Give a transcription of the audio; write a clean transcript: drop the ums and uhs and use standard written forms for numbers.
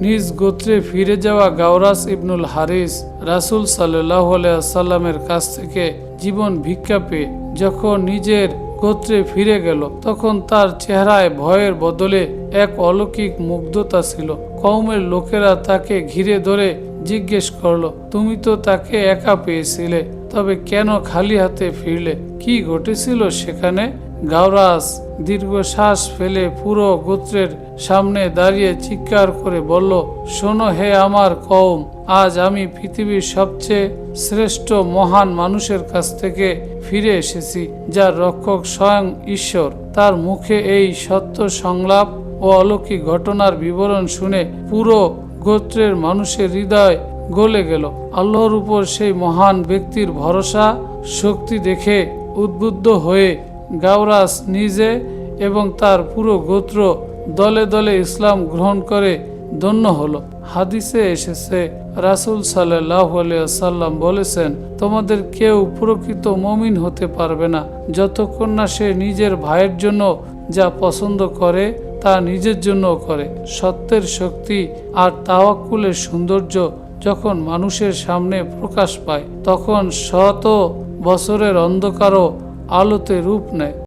নিজ গোত্রে ফিরে যাওয়া গাওরাস ইবনুল হারিস রাসূল সাল্লাল্লাহু আলাইহি ওয়াসাল্লামের কাছ থেকে জীবন ভিক্ষা পেয়ে যখন নিজের গোত্রে ফিরে গেল, তখন তার চেহারায় ভয়ের বদলে এক অলৌকিক মুগ্ধতা ছিল। কওমের লোকেরা তাকে ঘিরে ধরে জিজ্ঞেস করলো, তুমি তো তাকে একা পেয়েছিলে, তবে কেন খালি হাতে ফিরলে? কি ঘটেছিল সেখানে? গাওরাস দীর্ঘশ্বাস ফেলে পুরো গোত্রের সামনে দাঁড়িয়ে চিৎকার করে বলল, শোনো হে আমার কওম, আজ আমি পৃথিবীর সবচেয়ে শ্রেষ্ঠ মহান মানুষের কাছ থেকে ফিরে এসেছি, যার রক্ষক স্বয়ং ঈশ্বর। তার মুখে এই সত্য সংলাপ ও অলৌকিক ঘটনার বিবরণ শুনে পুরো গোত্রের মানুষের হৃদয় গলে গেল। আল্লাহর উপর সেই মহান ব্যক্তির ভরসা শক্তি দেখে উদ্বুদ্ধ হয়ে গাওরাস নিজে এবং তার পুরো গোত্র দলে দলে ইসলাম গ্রহণ করে ধন্য হলো। হাদিসে এসেছে, রাসূল সাল্লাল্লাহু আলাইহি ওয়াসাল্লাম বলেছেন, তোমাদের কেউ প্রকৃত মুমিন হতে পারবে না যতক্ষণ না সে নিজের ভাইয়ের জন্য যা পছন্দ করে তা নিজের জন্য করে। সত্যের শক্তি আর তাওয়াক্কুলের সৌন্দর্য যখন মানুষের সামনে প্রকাশ পায়, তখন শত বছরের অন্ধকারও আলোতে রূপ নেয়।